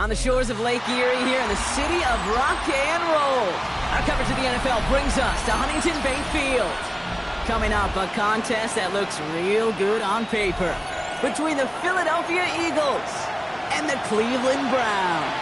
on the shores of Lake Erie here in the city of rock and roll. Our coverage of the NFL brings us to Huntington Bank Field. Coming up, a contest that looks real good on paper between the Philadelphia Eagles and the Cleveland Browns.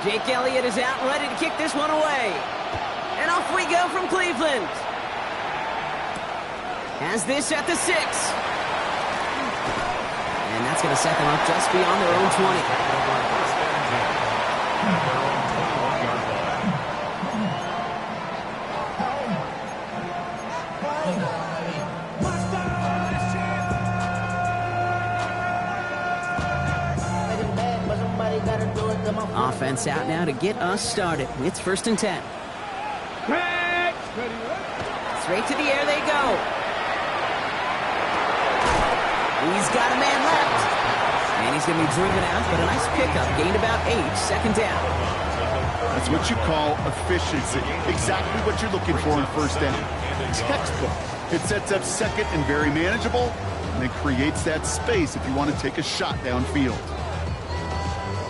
Jake Elliott is out ready to kick this one away. And off we go from Cleveland. Has this at the 6. And that's going to set them up just beyond their own 20. Offense out now to get us started. It's 1st and 10. Straight to the air they go. He's got a man left. And he's going to be driven out, but a nice pickup. Gained about 8, 2nd down. That's what you call efficiency. Exactly what you're looking for in 1st down. Textbook. It sets up 2nd and very manageable, and it creates that space if you want to take a shot downfield.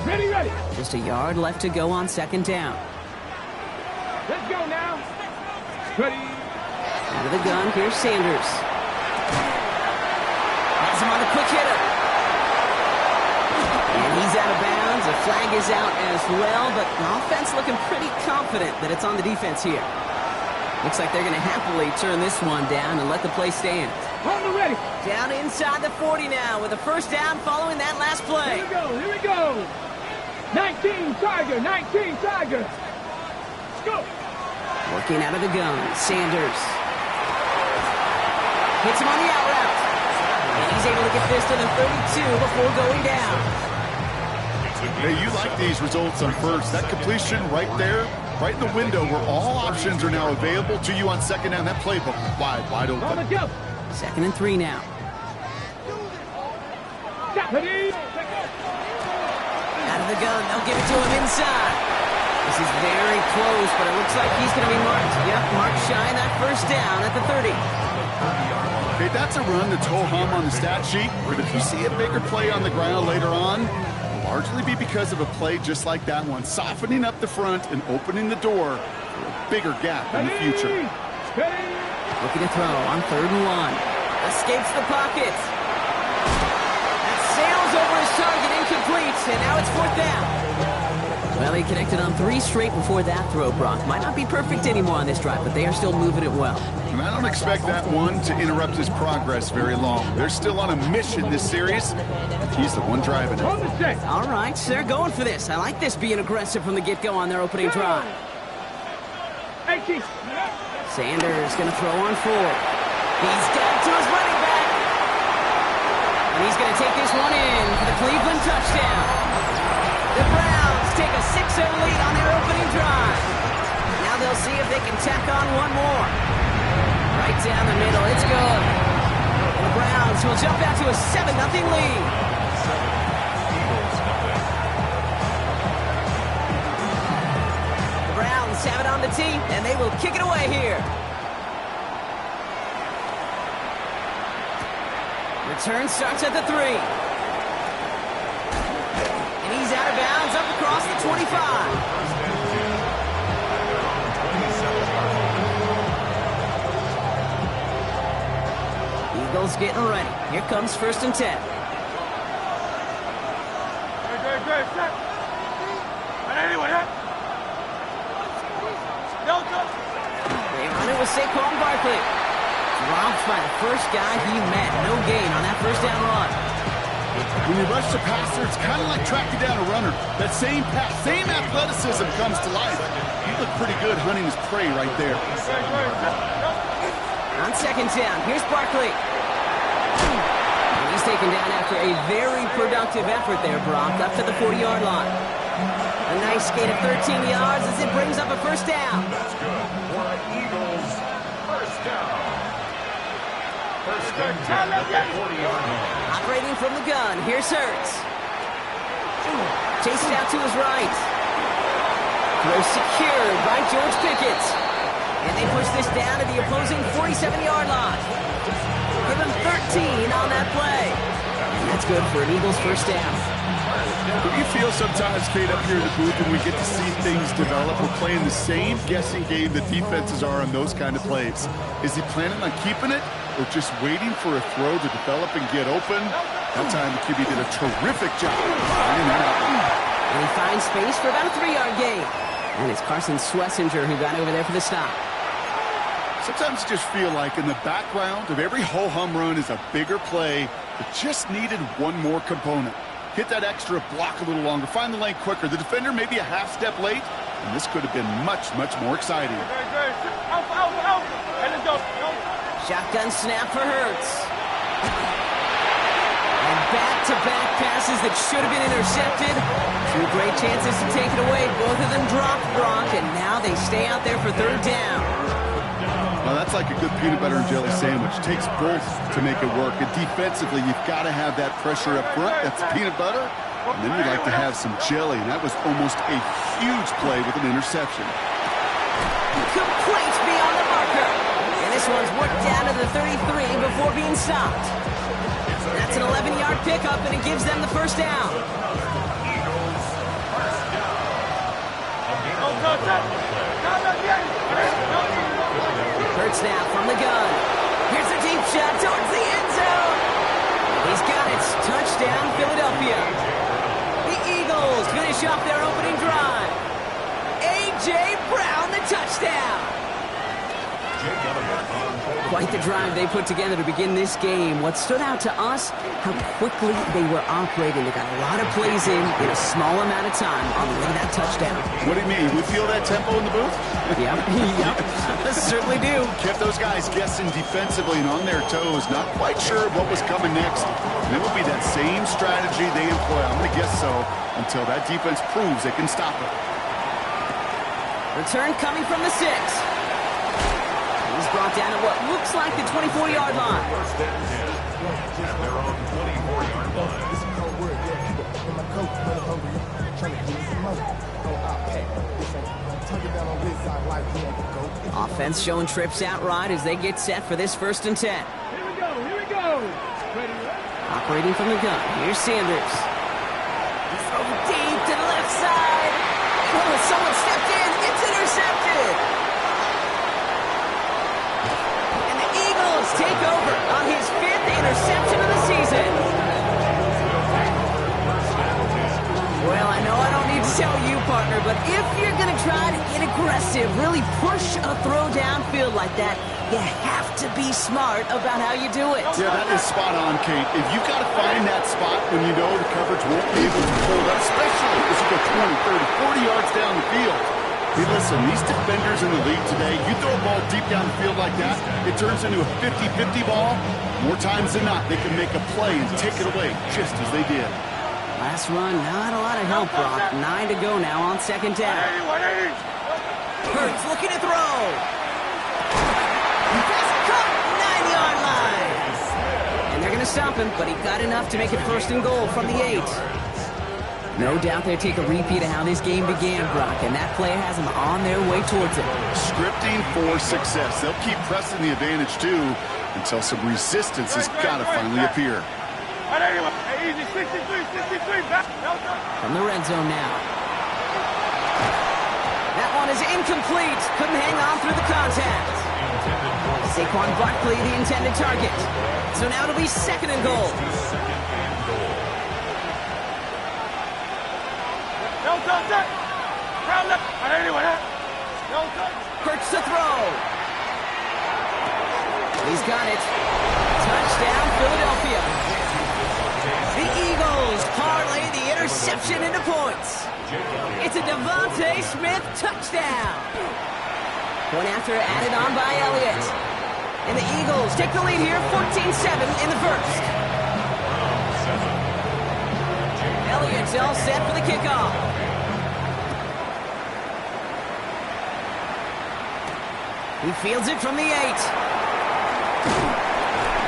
Ready. Just a yard left to go on 2nd down. Let's go now. Ready. Out of the gun, here's Sanders. Has him on the quick hitter. And he's out of bounds. A flag is out as well, but the offense looking pretty confident that it's on the defense here. Looks like they're going to happily turn this one down and let the play stand. On the ready. Down inside the 40 now with a 1st down following that last play. Here we go. 19 Tiger. Let's go. Working out of the gun, Sanders. Hits him on the out route. And he's able to get this to the 32 before going down. Hey, you like these results on 1st. That completion right there, right in the window where all options are now available to you on 2nd down. That playbook wide open. 2nd and 3 now. Ready. Out of the gun, they'll give it to him inside. This is very close, but it looks like he's going to be marked. Yep, marked shy in that 1st down at the 30. Okay, that's a run that's ho-hum on the stat sheet, but if you see a bigger play on the ground later on, it'll largely be because of a play just like that one, softening up the front and opening the door for a bigger gap in the future. Looking to throw on 3rd and 1. Escapes the pocket. That sails over his target, incomplete, and now it's 4th down. Well, he connected on 3 straight before that throw, Brock. Might not be perfect anymore on this drive, but they are still moving it well. And I don't expect that one to interrupt his progress very long. They're still on a mission this series. He's the one driving it. All right, they're going for this. I like this being aggressive from the get-go on their opening drive. Sanders going to throw on 4. He's got it to his running back. And he's going to take this one in for the Cleveland touchdown. The Browns take a 6-0 lead on their opening drive. Now they'll see if they can tack on one more. Right down the middle, it's good. And the Browns will jump out to a 7-0 lead. The Browns have it on the tee, and they will kick it away here. Return starts at the 3. And he's out of bounds up across the 25. Eagles getting ready. Here comes 1st and 10. They run it with Saquon Barkley. Dropped by the first guy he met. No gain on that 1st down run. When you rush the passer, it's kind of like tracking down a runner. That same pass, same athleticism comes to life. You look pretty good hunting his prey right there. On 2nd down, here's Barkley. And he's taken down after a very productive effort there, Brock, up to the 40-yard line. A nice gain of 13 yards as it brings up a 1st down. That's good for Eagles. 1st down. 1st and 10 at the 40-yard line. Operating from the gun, here's Hurts. Chased out to his right. Throw secured by George Pickett. And they push this down to the opposing 47-yard line. Give him 13 on that play. And that's good for an Eagles first down. What do you feel sometimes, Kate, up here in the booth when we get to see things develop? We're playing the same guessing game that defenses are on those kind of plays. Is he planning on keeping it or just waiting for a throw to develop and get open? That time the QB did a terrific job finding that out. And he finds space for about a 3-yard gain. And it's Carson Schlesinger who got over there for the stop. Sometimes you just feel like in the background of every ho-hum run is a bigger play that just needed one more component. Hit that extra block a little longer, find the lane quicker. The defender may be a half step late, and this could have been much, much more exciting. Shotgun snap for Hurts. And back-to-back passes that should have been intercepted. Two great chances to take it away. Both of them dropped, Brock, and now they stay out there for third down. Well, that's like a good peanut butter and jelly sandwich. It takes both to make it work. And defensively, you've got to have that pressure up front. That's peanut butter. And then you'd like to have some jelly. And that was almost a huge play with an interception. Complete beyond the marker. And this one's worked down to the 33 before being stopped. That's an 11-yard pickup, and it gives them the first down. Hurts now from the gun. Here's a deep shot towards the end zone. He's got it. Touchdown, Philadelphia. The Eagles finish off their opening drive. A.J. Brown, the touchdown. Quite the drive they put together to begin this game. What stood out to us, how quickly they were operating. They got a lot of plays in a small amount of time on the way to that touchdown. What do you mean? We feel that tempo in the booth? Yep, certainly do. Kept those guys guessing defensively and on their toes, not quite sure what was coming next. And it will be that same strategy they employ. I'm going to guess so until that defense proves they can stop it. Return coming from the 6. He's brought down at what looks like the 24-yard line. Offense showing trips out right as they get set for this 1st and 10. Here we go. Ready? Operating from the gun. Here's Sanders. He's thrown deep to the left side. Oh, someone stepped in. It's intercepted. Take over on his 5th interception of the season. Well, I know I don't need to tell you, partner, but if you're going to try to get aggressive, really push a throw downfield like that, you have to be smart about how you do it. Yeah, that is spot on, Kate. If you've got to find that spot when you know the coverage won't be able to hold up, especially as you go 20, 30, 40 yards down the field. Hey, listen, these defenders in the league today, you throw a ball deep down the field like that, it turns into a 50-50 ball. More times than not, they can make a play and take it away, just as they did. Last run, not a lot of help, Brock. 9 to go now on 2nd down. Hurts looking to throw. Pass caught, 9-yard line. And they're going to stop him, but he got enough to make it 1st and goal from the 8. No doubt they'll take a repeat of how this game began, Brock, and that play has them on their way towards it. Scripting for success. They'll keep pressing the advantage, too, until some resistance has got to finally appear. From the red zone now. That one is incomplete. Couldn't hang on through the contact. Saquon Barkley, the intended target. So now it'll be 2nd and goal. Hurts to throw. He's got it. Touchdown, Philadelphia. The Eagles parlay the interception into points. It's a Devontae Smith touchdown. Point after added on by Elliott. And the Eagles take the lead here, 14-7 in the 1st. Elliott's all set for the kickoff. He fields it from the 8.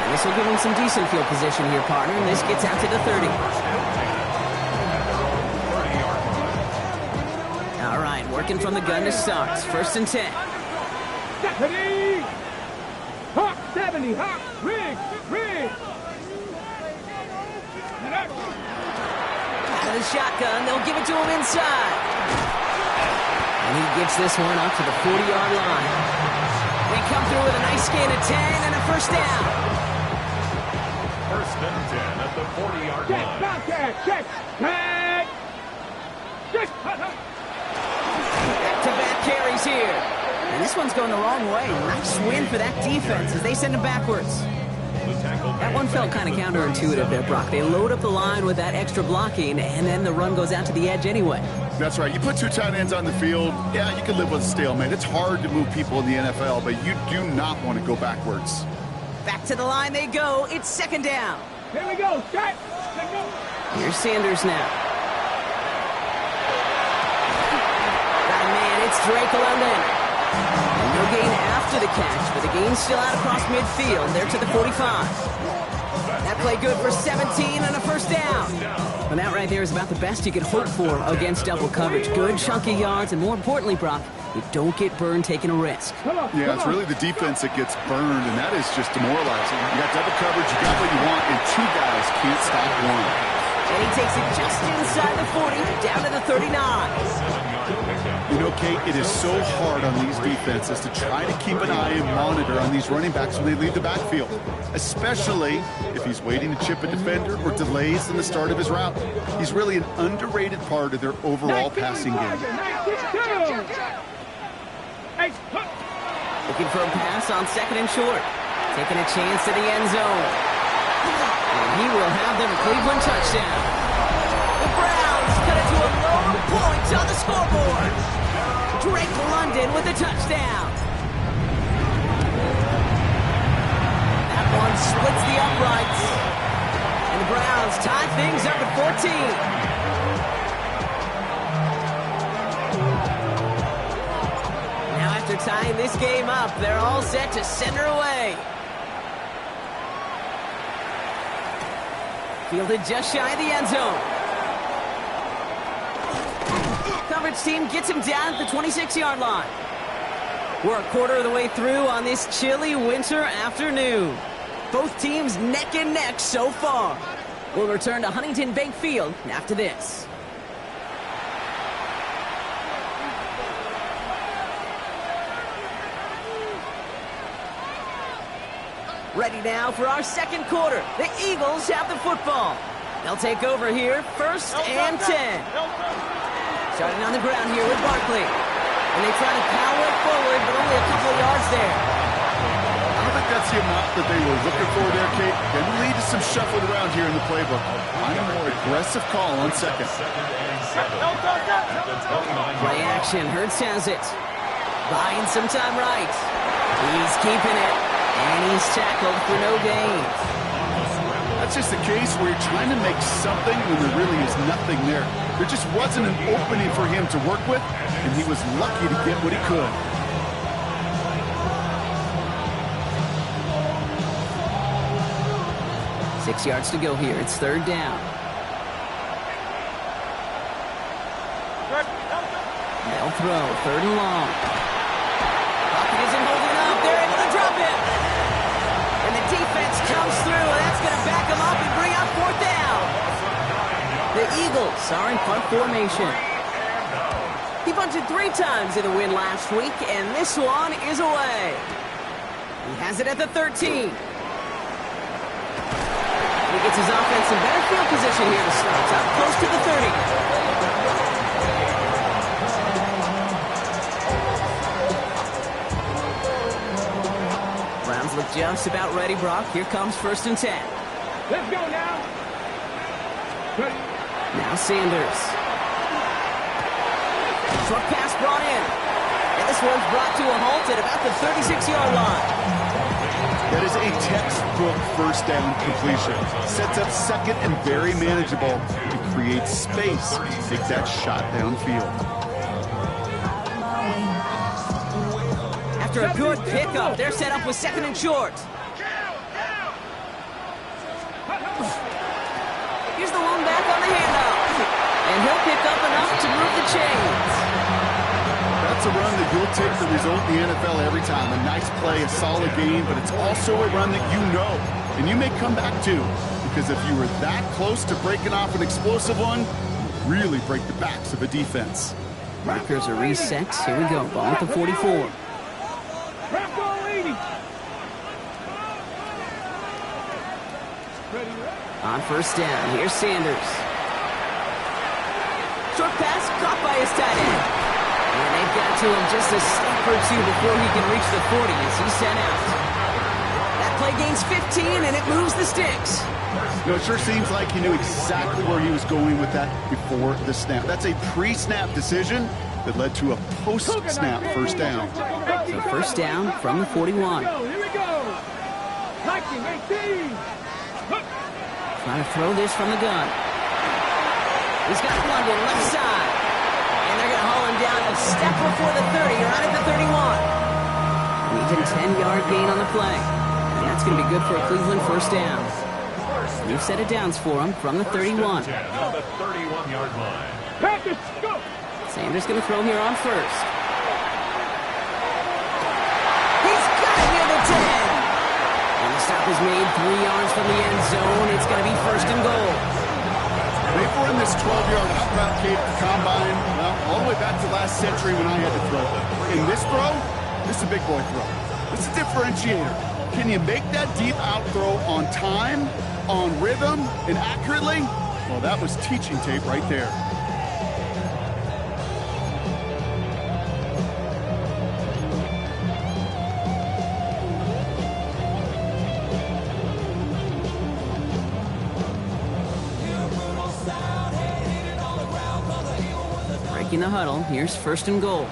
And this will give him some decent field position here, partner, and this gets out to the 30. All right, working from the gun to start. First and 10. Stephanie! Hawk 70, Hawk, rig! Out of the shotgun, they'll give it to him inside. And he gets this one up to the 40-yard line. They come through with a nice gain of 10 and a first down. First and 10 at the 40-yard Check, line. Bobcat, check, tag! Check, Back-to-back carries here. And this one's going the wrong way. Nice win for that defense as they send him backwards. That one felt kind of counterintuitive there, Brock. They load up the line with that extra blocking, and then the run goes out to the edge anyway. That's right. You put two tight ends on the field, yeah, you can live with a stalemate. It's hard to move people in the NFL, but you do not want to go backwards. Back to the line they go. It's second down. here we go, check! Let's go! Here's Sanders now. Got a man, it's Drake London. And no gain after the catch, but the gain's still out across midfield. They're to the 45. That play good for 17 and a first down. And that right there is about the best you could hope for against double coverage. Good chunky yards, and more importantly, Brock, you don't get burned taking a risk. Yeah, it's really the defense that gets burned, and that is just demoralizing. You got double coverage, you got what you want, and two guys can't stop one. And he takes it just inside the 40, down to the 39. You know, Kate, it is so hard on these defenses to try to keep an eye and monitor on these running backs when they leave the backfield, especially if he's waiting to chip a defender or delays in the start of his route. He's really an underrated part of their overall passing game. Looking for a pass on second and short. Taking a chance to the end zone. And he will have them a Cleveland touchdown. The Browns cut it to a low point on the scoreboard. Drake London with a touchdown. That one splits the uprights. And the Browns tie things up at 14. Now after tying this game up, they're all set to send her away. Fielded just shy of the end zone. Coverage team gets him down at the 26-yard line. We're a quarter of the way through on this chilly winter afternoon. Both teams neck and neck so far. We'll return to Huntington Bank Field after this. Ready now for our second quarter. The Eagles have the football. They'll take over here, first and 10. Starting on the ground here with Barkley. And they try to power it forward, but only a couple of yards there. I don't think that's the amount that they were looking for there, Kate. Can lead to some shuffling around here in the playbook. Find a more aggressive call on second. Play action, Hurts has it. Buying some time right. He's keeping it. And he's tackled for no gain. That's just the case where you're trying to make something when there really is nothing there. There just wasn't an opening for him to work with, and he was lucky to get what he could. Six yards to go here. It's third down. They'll throw. Third and long. Pocket isn't holding up. They're able to drop it. And the defense comes through, and that's going to back them up and bring up fourth down. The Eagles are in punt formation. He punted 3 times in the win last week, and this one is away. He has it at the 13. He gets his offense in better field position here to start, up close to the 30. Browns look just about ready, Brock. Here comes first and 10. Let's go now. Now Sanders. Short pass brought in. And this one's brought to a halt at about the 36-yard line. That is a textbook first down completion. Sets up second and very manageable. It creates space to take that shot downfield. After a good pickup, they're set up with second and short. Here's the one back on the handoff. And he'll pick up enough to move the chains. That's a run that you'll take the result in the NFL every time. A nice play, a solid game, but it's also a run that you know, and you may come back to, because if you were that close to breaking off an explosive one, you really break the backs of a defense. Markers are reset. Here we go. Ball at the 44. On first down, here's Sanders. Short pass caught by his tight end. And they've got to him just a step or two before he can reach the 40 as he's sent out. That play gains 15, and it moves the sticks. You know, it sure seems like he knew exactly where he was going with that before the snap. That's a pre-snap decision that led to a post-snap first down. So first down from the 41. Here we go. 19, 18. Trying to throw this from the gun. He's got London left side. And they're going to haul him down a step before the 30, right at the 31. Needs a 10-yard gain on the play. And that's going to be good for a Cleveland first down. New set of downs for him from the 31. On the 31-yard line. Packers, go. Sanders going to throw here on first. He's got it near the 10. And the stop is made 3 yards from the end zone. It's going to be first and goal. They've run this 12-yard out route cape combine, well, all the way back to last century when I had to throw. In this throw, this is a big boy throw. This is a differentiator. Can you make that deep out throw on time, on rhythm, and accurately? Well, that was teaching tape right there. In the huddle, here's first and goal.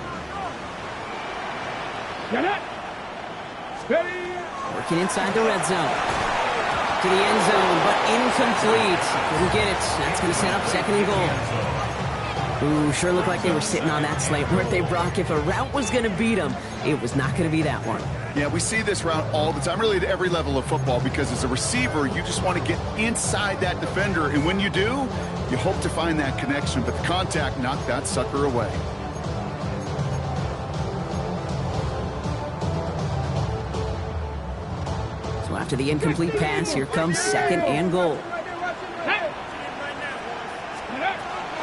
Get it. Steady. Working inside the red zone. To the end zone, but incomplete. Couldn't get it. That's going to set up second and goal. Ooh, sure looked like they were sitting on that slate, weren't they, Brock? If a route was going to beat them, it was not going to be that one. Yeah, we see this route all the time, really at every level of football, because as a receiver, you just want to get inside that defender, and when you do, you hope to find that connection, but the contact knocked that sucker away. So after the incomplete pass, here comes second and goal.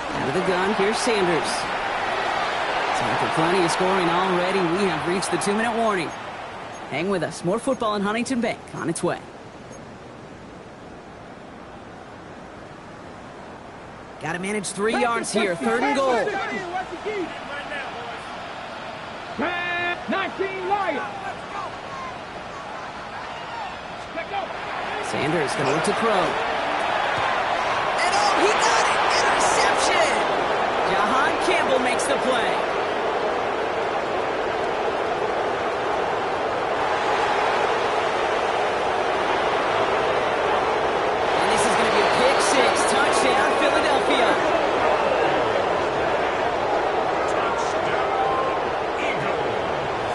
Out of the gun, here's Sanders. Time for plenty of scoring already. We have reached the 2-minute warning. Hang with us. More football in Huntington Bank on its way. Got to manage 3 yards here. Third and goal. 19 Lions. Sanders going to look to throw. And oh, he got it! Interception! Jahan Campbell makes the play. And this is going to be a pick six. Touchdown, Philadelphia.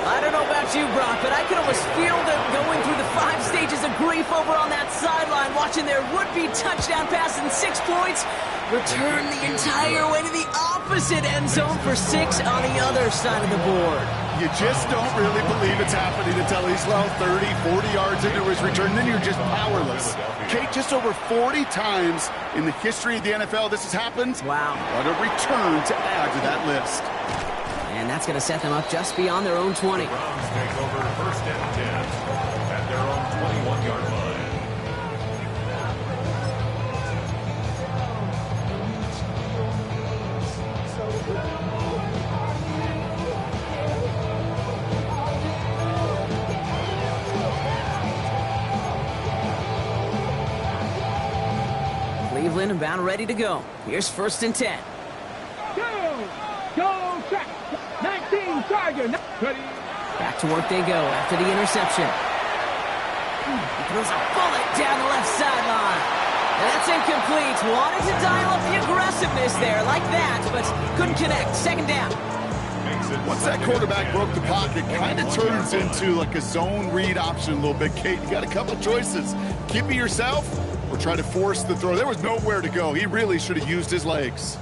I don't know about you, Brock, but I can almost feel them going through the 5 stages of grief over on that sideline, watching their would-be touchdown pass in 6 points return the entire way to the opposite end zone for 6 on the other side of the board. You just don't really believe it's happening until he's 30, 40 yards into his return. Then you're just powerless. Kate, just over 40 times in the history of the NFL this has happened. Wow. What a return to add to that list. And that's going to set them up just beyond their own 20. Browns take over first and 10 at their own 21-yard line. Cleveland about ready to go. Here's first and 10. Go, track. 19 Tiger. Back to work they go after the interception. He throws a bullet down the left sideline. And that's incomplete. Wanted to dial up the aggressiveness there like that, but couldn't connect. Second down. Once that quarterback broke the pocket, kind of turns into like a zone read option a little bit. Kate, you got a couple choices. Keep it yourself or try to force the throw. There was nowhere to go. He really should have used his legs.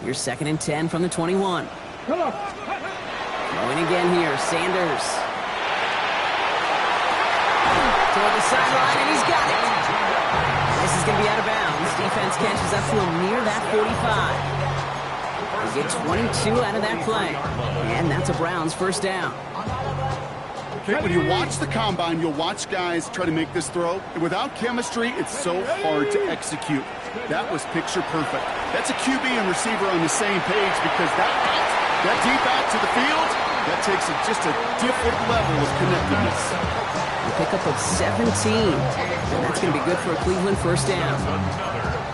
Here's second and 10 from the 21. Throwing again here, Sanders. Toward the sideline, and he's got it. This is going to be out of bounds. Defense catches up to him near that 45. They get 22 out of that play. And that's a Browns first down. Okay, when you watch the combine, you'll watch guys try to make this throw. And without chemistry, it's so hard to execute. That was picture perfect. That's a QB and receiver on the same page because that deep out to the field, that takes just a different level of connectedness. A pickup of 17. And that's going to be good for a Cleveland first down.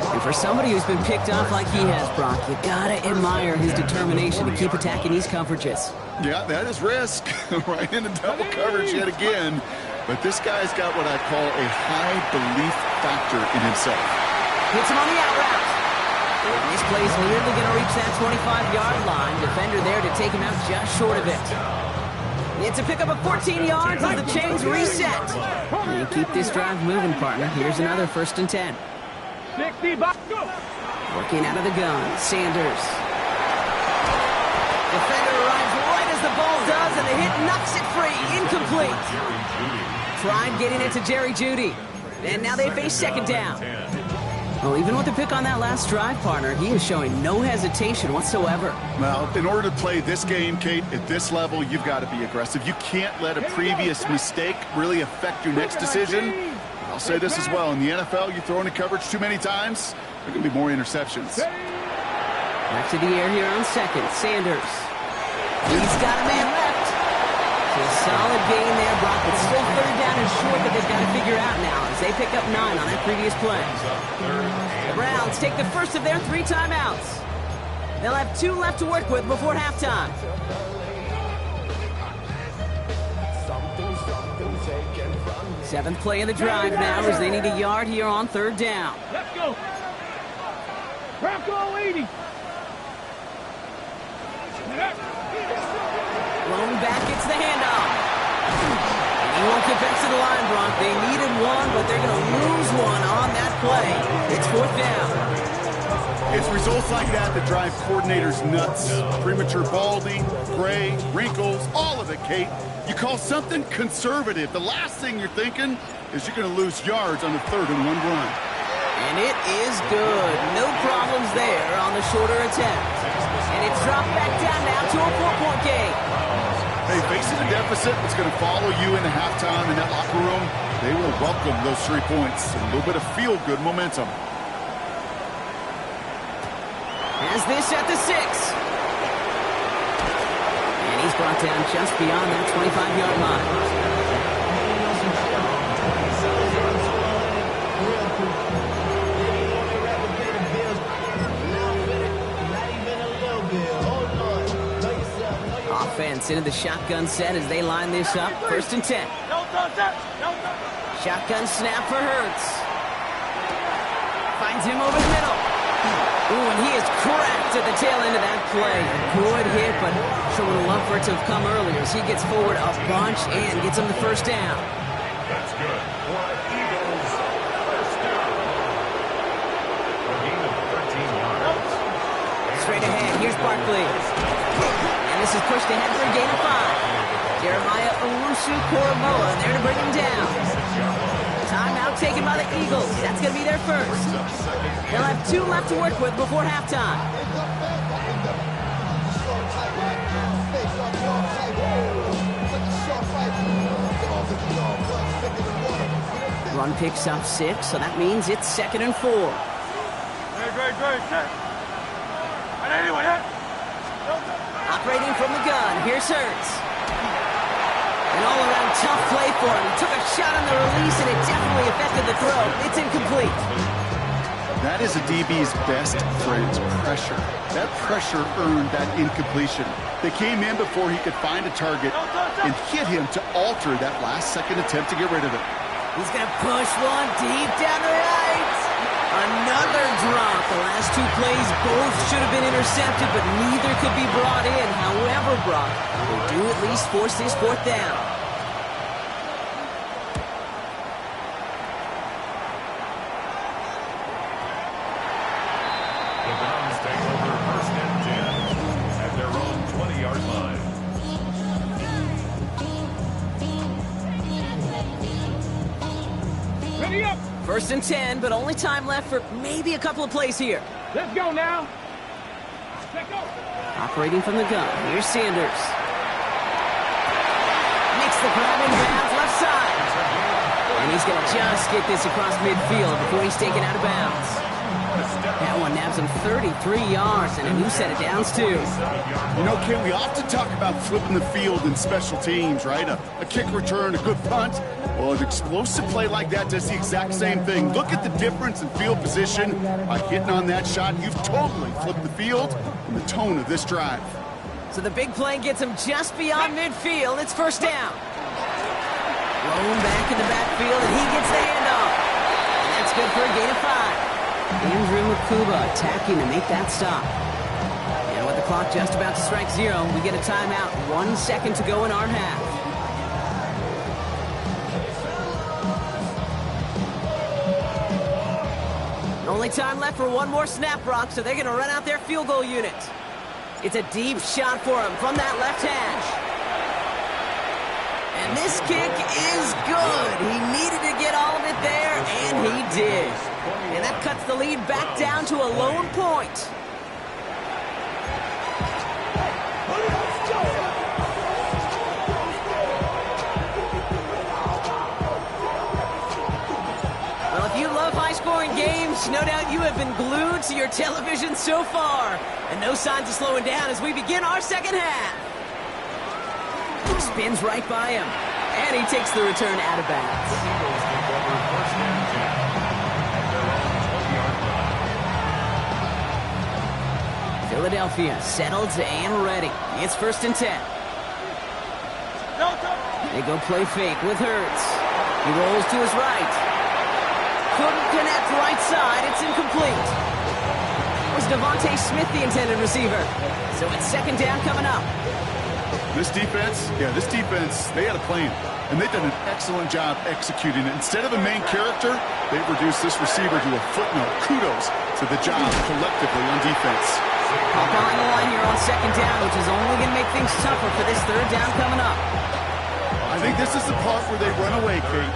And for somebody who's been picked off like he has, Brock, you got to admire his determination to keep attacking these coverages. Yeah, that is risk. Right into double coverage yet again. But this guy's got what I call a high belief factor in himself. Hits him on the out route. This play's nearly going to reach that 25-yard line. Defender there to take him out just short of it. It's a pickup of 14 yards as the chains reset. And keep this drive moving, partner. Here's another 1st and 10. 60 back, go. Working out of the gun, Sanders. Defender arrives right as the ball does, and the hit knocks it free. Incomplete. Tried getting it to Jerry Jeudy. And now they face second down. Well, even with the pick on that last drive, partner, he is showing no hesitation whatsoever. Well, in order to play this game, Kate, at this level, you've got to be aggressive. You can't let a previous mistake really affect your next decision. I'll say this as well. In the NFL, you throw into coverage too many times, there can be more interceptions. Back to the air here on second. Sanders. He's got a man left. So a solid gain there, Brock, but still 3rd down and short that they've got to figure out now as they pick up 9 on that previous play. The Browns take the first of their 3 timeouts. They'll have 2 left to work with before halftime. Seventh play of the drive now as they need a yard here on 3rd down. Let's go. Bronco 80. Blown back, gets the handoff. And he won't get back to the line, Bronk. They needed one, but they're going to lose one on that play. It's 4th down. It's results like that that drive coordinators nuts. Premature balding, gray, wrinkles, all of it, Kate. You call something conservative. The last thing you're thinking is you're going to lose yards on the 3rd and 1 run. And it is good. No problems there on the shorter attempt. And it's dropped back down now to a 4-point game. Hey, facing a deficit, it's going to follow you into halftime in that locker room. They will welcome those 3 points. A little bit of feel-good momentum. Has this at the 6. And he's brought down just beyond that 25-yard line. Offense into the shotgun set as they line this up. 1st and 10. Shotgun snap for Hurts. Finds him over the middle. Ooh, and he is cracked at the tail end of that play. Good hit, but sure would have loved for it to have come earlier as he gets forward a bunch and gets him the 1st down. That's good. For Eagles, first down. A gain of 13 yards. Straight ahead, here's Barkley. And this is pushed ahead for a gain of 5. Jeremiah Owusu-Koramoah there to bring him down. Timeout taken by the Eagles. That's going to be their first. They'll have 2 left to work with before halftime. Run picks up 6, so that means it's 2nd and 4. Great. Operating from the gun, here's Hurts. An all-around tough play for him. He took a shot on the release, and it definitely affected the throw. It's incomplete. That is a DB's best friend, pressure. That pressure earned that incompletion. They came in before he could find a target and hit him to alter that last-second attempt to get rid of it. He's going to push one deep down the right. Another drop. The last 2 plays both should have been intercepted, but neither could be brought in. However, Brock, they do at least force this 4th down. The Browns take over 1st and 10 at their own 20-yard line. Ready up. First and 10, but only time left for maybe a couple of plays here. Let's go now. Let's go. Operating from the gun, here's Sanders. Makes the grab in bounds left side. And he's going to just get this across midfield before he's taken out of bounds. That one nabs him 33 yards and a new set of downs, too. You know, Ken, we often talk about flipping the field in special teams, right? A kick return, a good punt. Well, an explosive play like that does the exact same thing. Look at the difference in field position. By hitting on that shot, you've totally flipped the field and the tone of this drive. So the big play gets him just beyond midfield. It's first down. Blown back in the backfield, and he gets the handoff. And that's good for a gain of 5. Andrew Makuba attacking to make that stop. And with the clock just about to strike 0, we get a timeout. 1 second to go in our half. Only time left for one more snap, Brock, so they're going to run out their field goal unit. It's a deep shot for him from that left hash. And this kick is good. He needed to get all of it there, and he did. And that cuts the lead back down to a lone point. Well, if you love high-scoring games, no doubt you have been glued to your television so far. And no signs of slowing down as we begin our second half. Spins right by him. And he takes the return out of bounds. Philadelphia settled and ready. It's first and 10. They go play fake with Hurts. He rolls to his right. Couldn't connect right side. It's incomplete. Was Devontae Smith the intended receiver? So it's second down coming up. This defense, they had a plan. And they've done an excellent job executing it. Instead of a main character, they've reduced this receiver to a footnote. Kudos to the job collectively on defense. Up on the line here on second down, which is only going to make things tougher for this third down coming up. I think this is the part where they run away, Kate.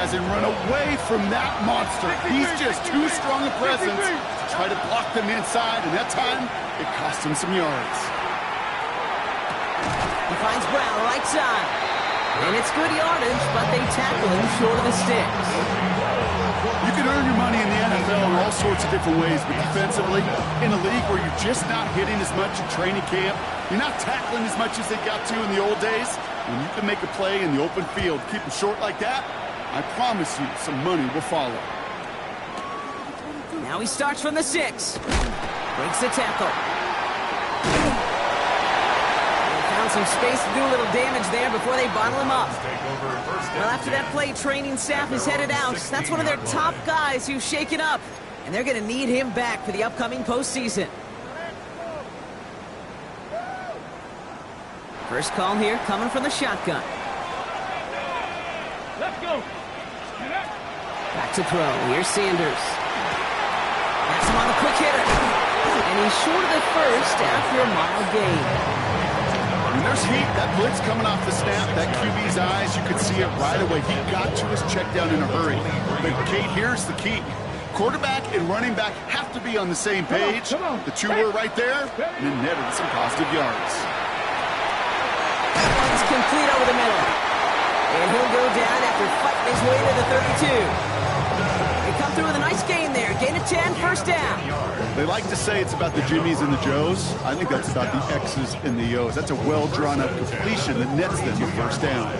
As in run away from that monster. He's just too strong a presence to try to block them inside, and that time, it cost him some yards. He finds Brown right side. And it's good yardage, but they tackle him short of the sticks. You can earn your money in the NFL in all sorts of different ways, but defensively, in a league where you're just not hitting as much in training camp, you're not tackling as much as they got to in the old days, when you can make a play in the open field, keep them short like that, I promise you some money will follow. Now he starts from the 6. Breaks the tackle. Found some space to do a little damage there before they bottle him up. Well, after that play, training staff is headed out. That's one of their top guys who's shaken up. And they're going to need him back for the upcoming postseason. First call here coming from the shotgun. Let's go. Back to throw. Here's Sanders. That's him on the quick hitter. And he's short of the first after a mild gain. When there's heat, that blitz coming off the snap, that QB's eyes, you could see it right away. He got to his check down in a hurry. But Kate, here's the key. Quarterback and running back have to be on the same page. The two were right there, and it netted some positive yards. That one's complete over the middle. And he'll go down after fighting his way to the 32. They come through with a nice gain there. Gain of 10, first down. They like to say it's about the Jimmies and the Joes. I think that's about the X's and the O's. That's a well-drawn-up completion that nets them a first down.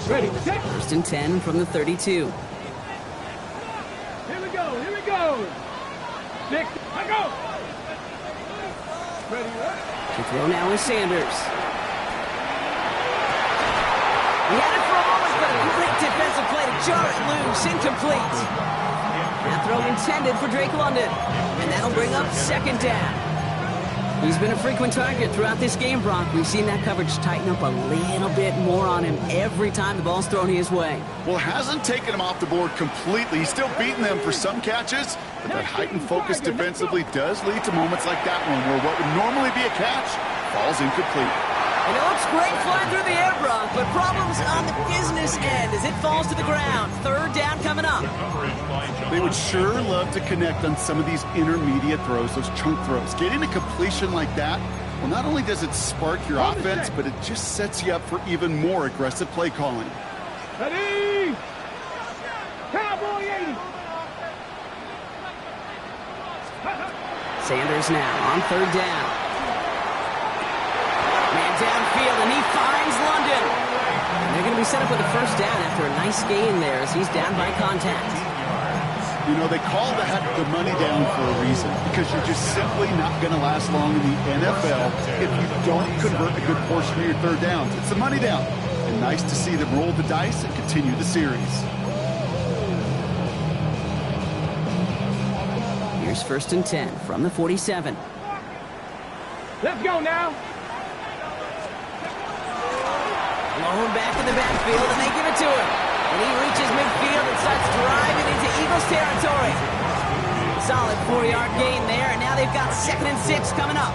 Ready, set. First and 10 from the 32. Here we go, here we go. 6, I go. Ready, To throw now is Sanders. He had it for a moment, but a great defensive play to jar it loose. Incomplete. That throw intended for Drake London. And that'll bring up second down. He's been a frequent target throughout this game, Brock. We've seen that coverage tighten up a little bit more on him every time the ball's thrown his way. Well, hasn't taken him off the board completely. He's still beating them for some catches, but that heightened focus defensively does lead to moments like that one where what would normally be a catch falls incomplete. And it looks great flying through the air, Brock, but problems on the business end as it falls to the ground. Third down coming up. They would sure love to connect on some of these intermediate throws, those chunk throws. Getting a completion like that, well, not only does it spark your offense, but it just sets you up for even more aggressive play calling. Ready? Cowboy 80. Sanders now on third down. Man downfield, and he finds London. And they're going to be set up with a first down after a nice gain there as he's down by contact. You know, they call that the money down for a reason, because you're just simply not going to last long in the NFL if you don't convert a good portion of your third downs. It's the money down. And nice to see them roll the dice and continue the series. Here's first and 10 from the 47. Let's go now. Blown back in the backfield, and they give it to him. And he reaches midfield and starts driving into Eagles territory. Solid 4-yard gain there, and now they've got 2nd and 6 coming up.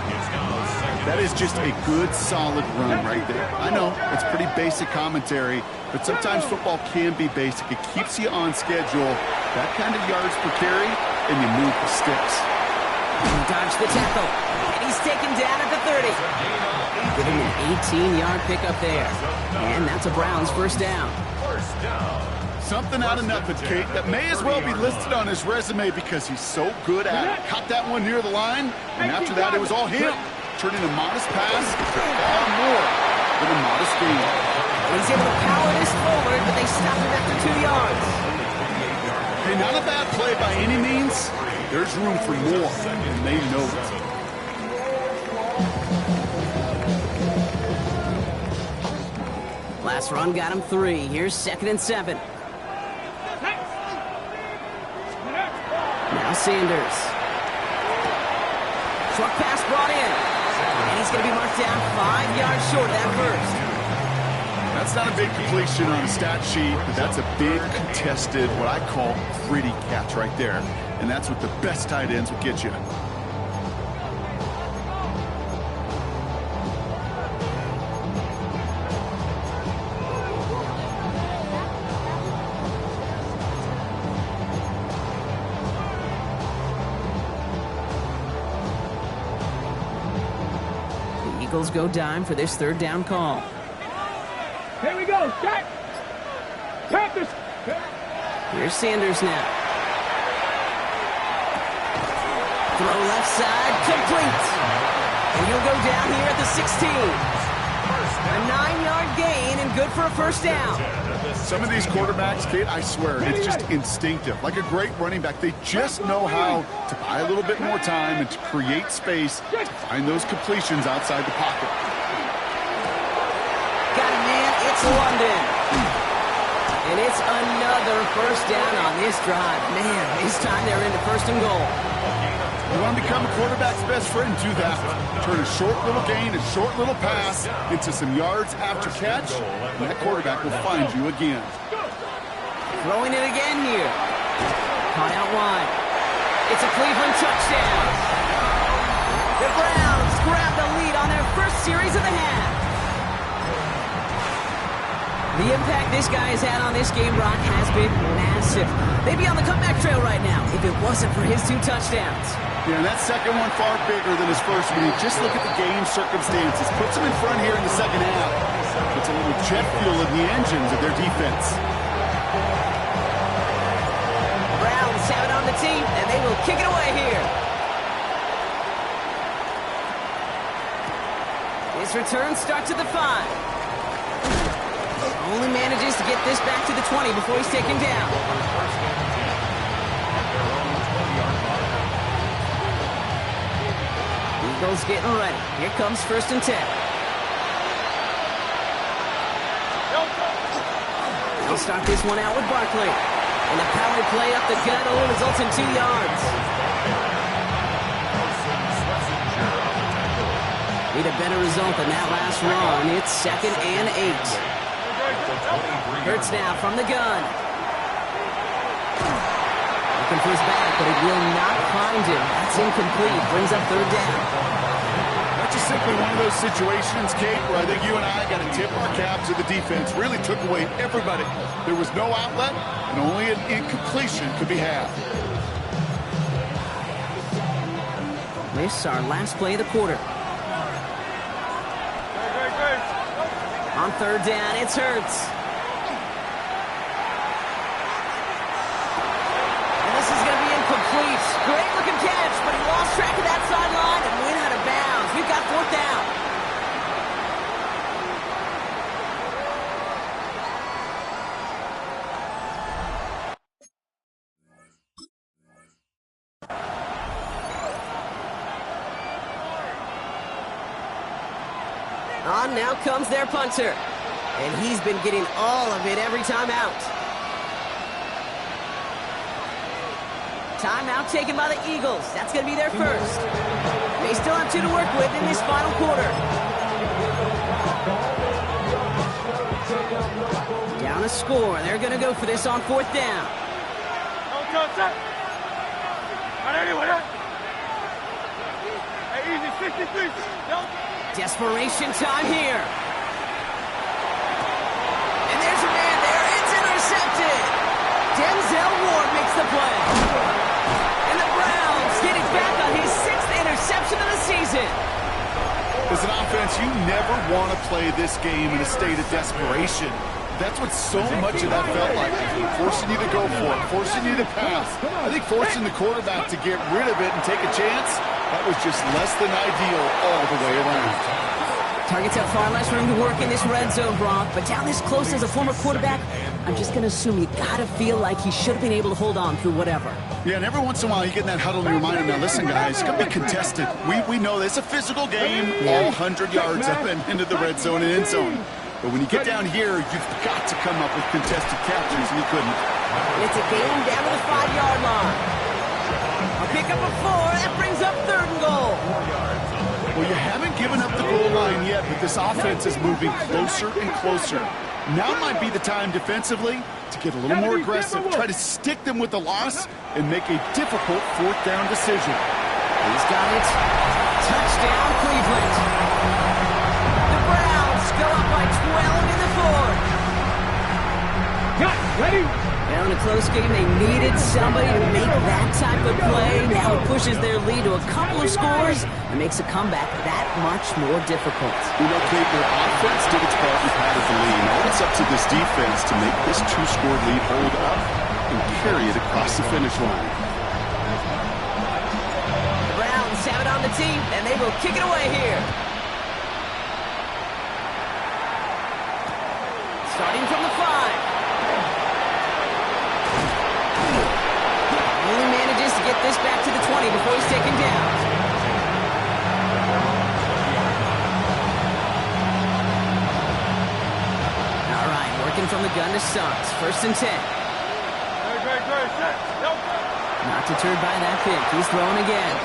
That is just a good, solid run right there. I know, it's pretty basic commentary, but sometimes football can be basic. It keeps you on schedule. That kind of yards per carry, and you move the sticks. Dodge the tackle, and he's taken down at the 30. Give him an 18-yard pickup there. And that's a Browns first down. Something out of nothing, Kate, that may as well be listed on his resume because he's so good at it. Caught that one near the line, and after that, it was all him. Turning a modest pass to far more than a modest gain. He's able to power this forward, but they stop him after 2 yards. Hey, not a bad play by any means. There's room for more, and they know it. Last run got him 3. Here's 2nd and 7. Now Sanders. Short pass brought in. And he's going to be marked down 5 yards short of that first. That's not a big completion on a stat sheet, but that's a big contested, what I call gritty catch right there. And that's what the best tight ends will get you. Eagles go dime for this third down call. Here we go. Shot. Panthers. Here's Sanders now. Throw left side, complete. And he'll go down here at the 16. A 9-yard gain and good for a first down. Some of these quarterbacks, Kate, I swear, it's just instinctive. Like a great running back, they just know how to buy a little bit more time and to create space to find those completions outside the pocket. Got a man, it's London. And it's another first down on this drive. Man, this time they're into first and goal. You want to become a quarterback's best friend? Do that. Turn a short little gain, a short little pass into some yards after catch, and that quarterback will find you again. Throwing it again here. Caught out wide. It's a Cleveland touchdown. The Browns grab the lead on their first series of the half. The impact this guy has had on this game, Brock, has been massive. They'd be on the comeback trail right now if it wasn't for his 2 touchdowns. Yeah, and that second one far bigger than his first one. You just look at the game circumstances. Puts him in front here in the second half. Puts a little jet fuel in the engines of their defense. Browns have it on the team, and they will kick it away here. His return starts at the 5. Only manages to get this back to the 20 before he's taken down. Eagles getting ready. Here comes first and 10. They'll start this one out with Barkley. And the power play up the gut only results in 2 yards. Need a better result than that last run. It's 2nd and 8. Hurts now from the gun. Looking for his back, but it will not find him. That's incomplete. Brings up third down. That just simply one of those situations, Kate, where I think you and I got to tip our cap to the defense. Really took away everybody. There was no outlet, and only an incompletion could be had. This our last play of the quarter. On third down, it's Hurts. And this is going to be incomplete. Great looking catch, but he lost track of that sideline and went out of bounds. We've got fourth down. On now comes their punter. And he's been getting all of it every time out. Timeout taken by the Eagles. That's going to be their first. They still have 2 to work with in this final quarter. Down a score. They're going to go for this on fourth down. Desperation time here. And there's a man there. It's intercepted. Denzel Ward makes the play. And the Browns get it back on his 6th interception of the season. As an offense, you never want to play this game in a state of desperation. That's what so much of that felt like. Forcing you to go for it, forcing you to pass. I think forcing the quarterback to get rid of it and take a chance, that was just less than ideal all the way around. Targets have far less room to work in this red zone, Brock. But down this close as a former quarterback, I'm just going to assume you got to feel like he should have been able to hold on through whatever. Yeah, and every once in a while you get in that huddle and you remind him, now listen, guys, it's going to be contested. We know this. It's a physical game, all 100 yards up and into the red zone and end zone. But when you get down here, you've got to come up with contested captures, and he couldn't. And it's a game down to the 5-yard line. A pick up of 4. That brings up 3rd and goal. Well, you haven't given up the goal line yet, but this offense is moving closer and closer. Now might be the time defensively to get a little more aggressive, try to stick them with the loss, and make a difficult 4th down decision. He's got it. Touchdown, Cleveland. The Browns go up by 12 in the 4th. Ready? Now in a close game, they needed somebody to make that type of play. Now it pushes their lead to a couple of scores and makes a comeback that much more difficult. You know, Kate, their offense did its part and padded the lead. Now it's up to this defense to make this 2-score lead hold up and carry it across the finish line. The Browns have it on the team, and they will kick it away here. Starting from the 5. Only manages to get this back to the 20 before he's taken down. All right, working from the gun to start. 1st and 10. Not deterred by that pick. He's throwing again.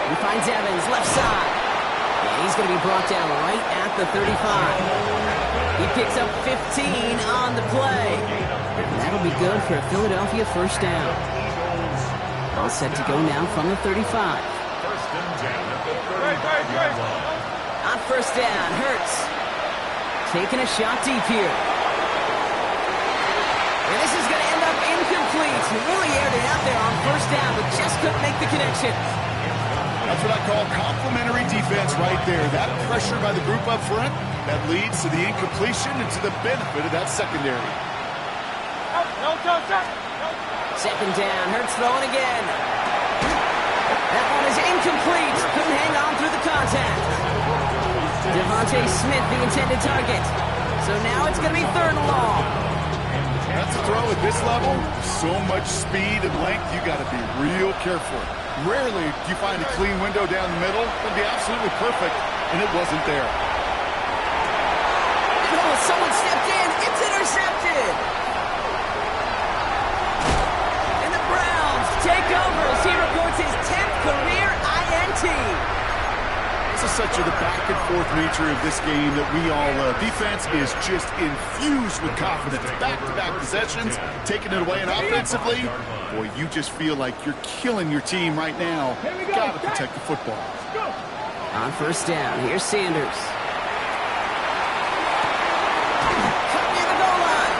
He finds Evans, left side. Yeah, he's going to be brought down right at the 35. He picks up 15 on the play. And that'll be good for a Philadelphia 1st down. All set to go now from the 35. 1st and 10 at the 35-yard line. On 1st down, Hurts. Taking a shot deep here. And this is going to end up incomplete. He really aired it out there on 1st down, but just couldn't make the connection. That's what I call complimentary defense right there. That pressure by the group up front, that leads to the incompletion and to the benefit of that secondary. 2nd down, Hurts throwing again. That one is incomplete. Couldn't hang on through the contact. Devontae Smith, the intended target. So now it's going to be 3rd and long. That's a throw at this level. So much speed and length, you got to be real careful. Rarely do you find a clean window down the middle. It'd be absolutely perfect, and it wasn't there. Oh, someone stepped in. It's intercepted. And the Browns take over as he records his 10th career INT. This is such the back and forth nature of this game that we all love. Defense is just infused with confidence. Back-to-back possessions, taking it away, and offensively, boy, you just feel like you're killing your team right now. Got to protect the football. On first down, here's Sanders. Cut near the goal line.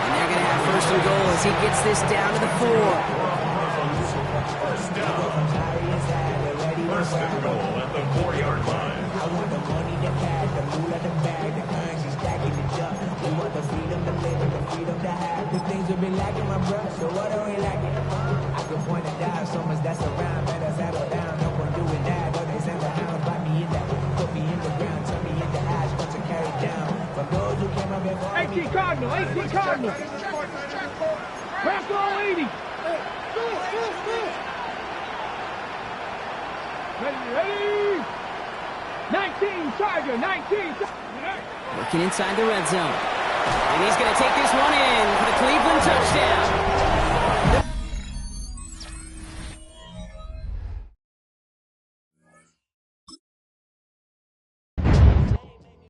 And they're going to have first and goal as he gets this down to the 4. First down. First and goal at the 4-yard line. I want the money, the cash, the food at the bag, the currency stacking the junk. We want the freedom to live and the freedom to have. The things we've been lacking, my bruh, so what are we lacking? I can point and dive so much that's around. Better settle down, no one doing that. Though they send the hounds, bite me in that. Put me in the ground, turn me into ash, but to carry down. From those who came up before me. 18 Cardinal, 18 Cardinal. Crack all 80. Ready. 19 Charger, 19. Working inside the red zone. And he's going to take this one in for the Cleveland touchdown.